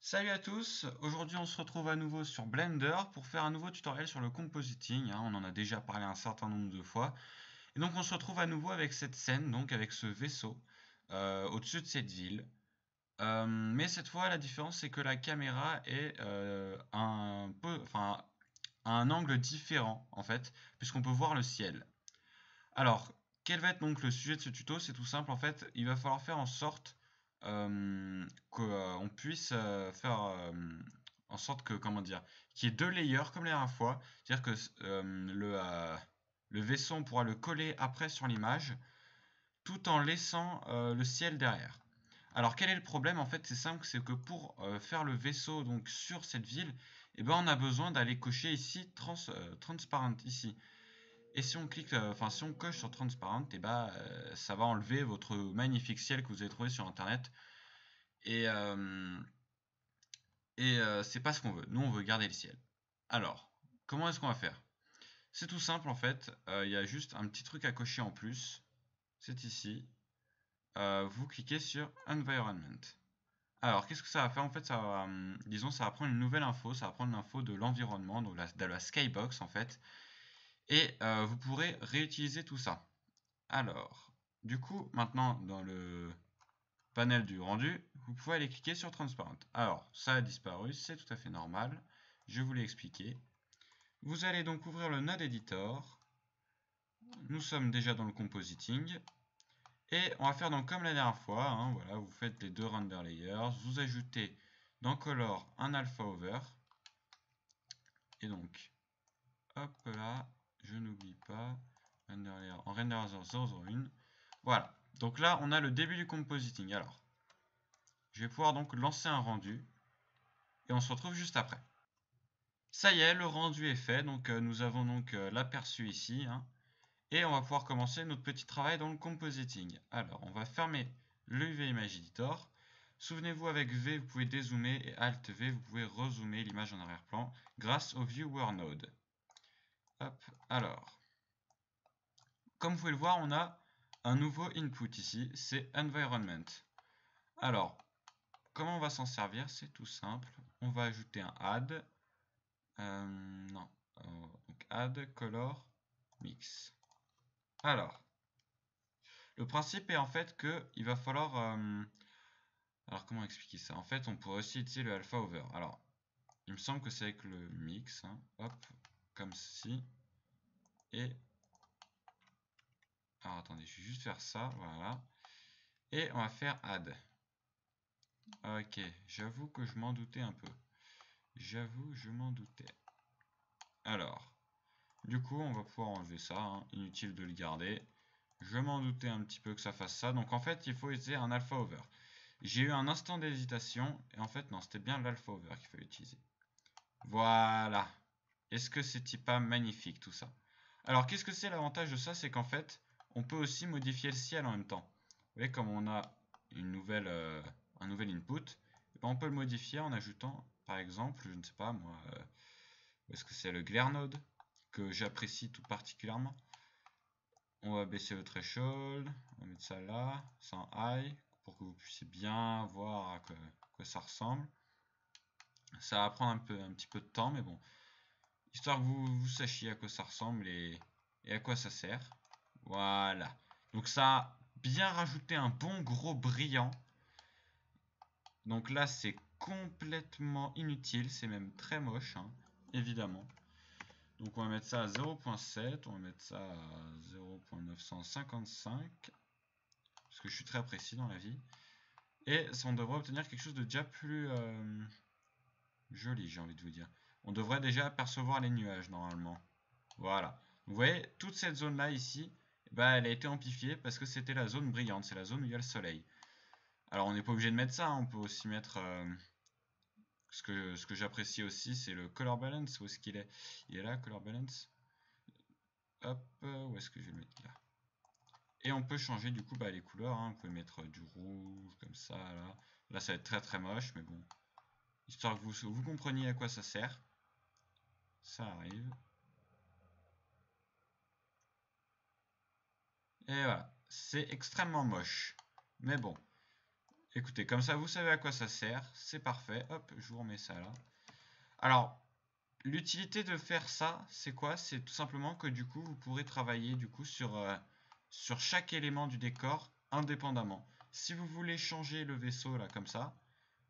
Salut à tous, aujourd'hui on se retrouve à nouveau sur Blender pour faire un nouveau tutoriel sur le compositing, on en a déjà parlé un certain nombre de fois. Et donc on se retrouve à nouveau avec cette scène, donc avec ce vaisseau au-dessus de cette ville. Mais cette fois la différence c'est que la caméra est à un angle différent en fait, puisqu'on peut voir le ciel. Alors, quel va être donc le sujet de ce tuto? C'est tout simple, en fait, il va falloir faire en sorte qu'on puisse faire en sorte que, comment dire, qu'il y ait deux layers comme la dernière fois. C'est-à-dire que le vaisseau, on pourra le coller après sur l'image, tout en laissant le ciel derrière. Alors, quel est le problème? En fait, c'est simple, c'est que pour faire le vaisseau donc sur cette ville, eh ben, on a besoin d'aller cocher ici transparent ici. Et si on clique, si on coche sur Transparent, et bah, ça va enlever votre magnifique ciel que vous avez trouvé sur internet. Et, c'est pas ce qu'on veut. Nous, on veut garder le ciel. Alors, comment est-ce qu'on va faire? C'est tout simple en fait. Il y a juste un petit truc à cocher en plus. C'est ici. Vous cliquez sur Environment. Alors, qu'est-ce que ça va faire? En fait, ça va, disons, ça va prendre une nouvelle info. Ça va prendre l'info de l'environnement, donc de la skybox en fait. Et vous pourrez réutiliser tout ça. Alors, du coup, maintenant, dans le panel du rendu, vous pouvez aller cliquer sur Transparent. Alors, ça a disparu, c'est tout à fait normal. Je vous l'ai expliqué. Vous allez donc ouvrir le Node Editor. Nous sommes déjà dans le compositing. Et on va faire donc comme la dernière fois. Voilà, vous faites les deux render layers. Vous ajoutez dans Color un alpha over. Et donc, hop là, je n'oublie pas. Render layer en renderizer 001. Voilà. Donc là, on a le début du compositing. Alors, je vais pouvoir donc lancer un rendu et on se retrouve juste après. Ça y est, le rendu est fait, donc nous avons donc l'aperçu ici, et on va pouvoir commencer notre petit travail dans le compositing. Alors, on va fermer le UV Image Editor. Souvenez-vous, avec V, vous pouvez dézoomer, et Alt V, vous pouvez rezoomer l'image en arrière-plan grâce au Viewer Node. Hop, alors, comme vous pouvez le voir, on a un nouveau input ici, c'est Environment. Alors, comment on va s'en servir? C'est tout simple. On va ajouter un add. Non. Donc add color mix. Alors, le principe est en fait que il va falloir. Alors, comment expliquer ça? En fait, on pourrait aussi utiliser le alpha over. Alors, il me semble que c'est avec le mix. Hop, comme ceci. Et. Alors, attendez, je vais juste faire ça. Voilà. Et on va faire add. Ok, j'avoue que je m'en doutais un peu. J'avoue, je m'en doutais. Alors, du coup, on va pouvoir enlever ça, inutile de le garder. Je m'en doutais un petit peu que ça fasse ça. Donc en fait, il faut utiliser un alpha over. J'ai eu un instant d'hésitation. Et en fait, non, c'était bien l'alpha over qu'il fallait utiliser. Voilà. Est-ce que c'est pas magnifique tout ça? Alors, qu'est-ce que c'est l'avantage de ça? C'est qu'en fait, on peut aussi modifier le ciel en même temps. Vous voyez, comme on a un nouvel input, on peut le modifier en ajoutant, par exemple, je ne sais pas moi, où est-ce que c'est le glare node que j'apprécie tout particulièrement. On va baisser le threshold, on va mettre ça là, sans high, pour que vous puissiez bien voir à quoi ça ressemble. Ça va prendre un petit peu de temps, mais bon, histoire que vous sachiez à quoi ça ressemble et à quoi ça sert. Voilà. Donc ça a bien rajouté un bon gros brillant. Donc là, c'est complètement inutile, c'est même très moche, évidemment. Donc on va mettre ça à 0.7, on va mettre ça à 0.955, parce que je suis très précis dans la vie. Et on devrait obtenir quelque chose de déjà plus joli, j'ai envie de vous dire. On devrait déjà apercevoir les nuages normalement. Voilà. Vous voyez, toute cette zone-là ici, bah, elle a été amplifiée parce que c'était la zone brillante, c'est la zone où il y a le soleil. Alors on n'est pas obligé de mettre ça, on peut aussi mettre... ce que j'apprécie aussi, c'est le color balance. Où est-ce qu'il est? Il est là, color balance. Hop, où est-ce que je vais le mettre là? Et on peut changer du coup les couleurs. On peut mettre du rouge comme ça. Là, ça va être très très moche, mais bon. Histoire que vous compreniez à quoi ça sert. Ça arrive. Et voilà. C'est extrêmement moche. Mais bon. écoutez, comme ça, vous savez à quoi ça sert. C'est parfait. Hop, je vous remets ça là. Alors, l'utilité de faire ça, c'est quoi? C'est tout simplement que du coup, vous pourrez travailler du coup sur chaque élément du décor indépendamment. Si vous voulez changer le vaisseau là comme ça,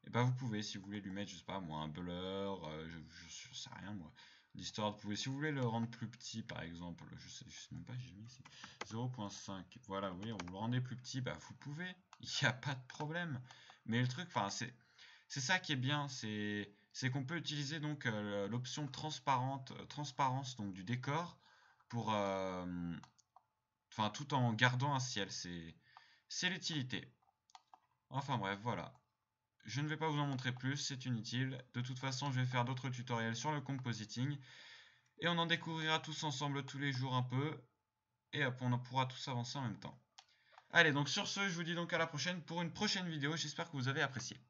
et ben vous pouvez. Si vous voulez lui mettre, je sais pas moi, un blur, je sais rien moi, l'histoire, vous pouvez. Si vous voulez le rendre plus petit par exemple, je sais même pas, j'ai mis ici 0.5. Voilà, oui, vous le rendez plus petit, bah vous pouvez. Il n'y a pas de problème. Mais le truc, enfin c'est ça qui est bien, c'est qu'on peut utiliser donc l'option transparence donc du décor pour enfin tout en gardant un ciel, c'est l'utilité. Enfin bref, voilà. Je ne vais pas vous en montrer plus, c'est inutile. De toute façon, je vais faire d'autres tutoriels sur le compositing et on en découvrira tous ensemble tous les jours un peu et hop, on en pourra tous avancer en même temps. Allez, donc sur ce, je vous dis donc à la prochaine pour une prochaine vidéo. J'espère que vous avez apprécié.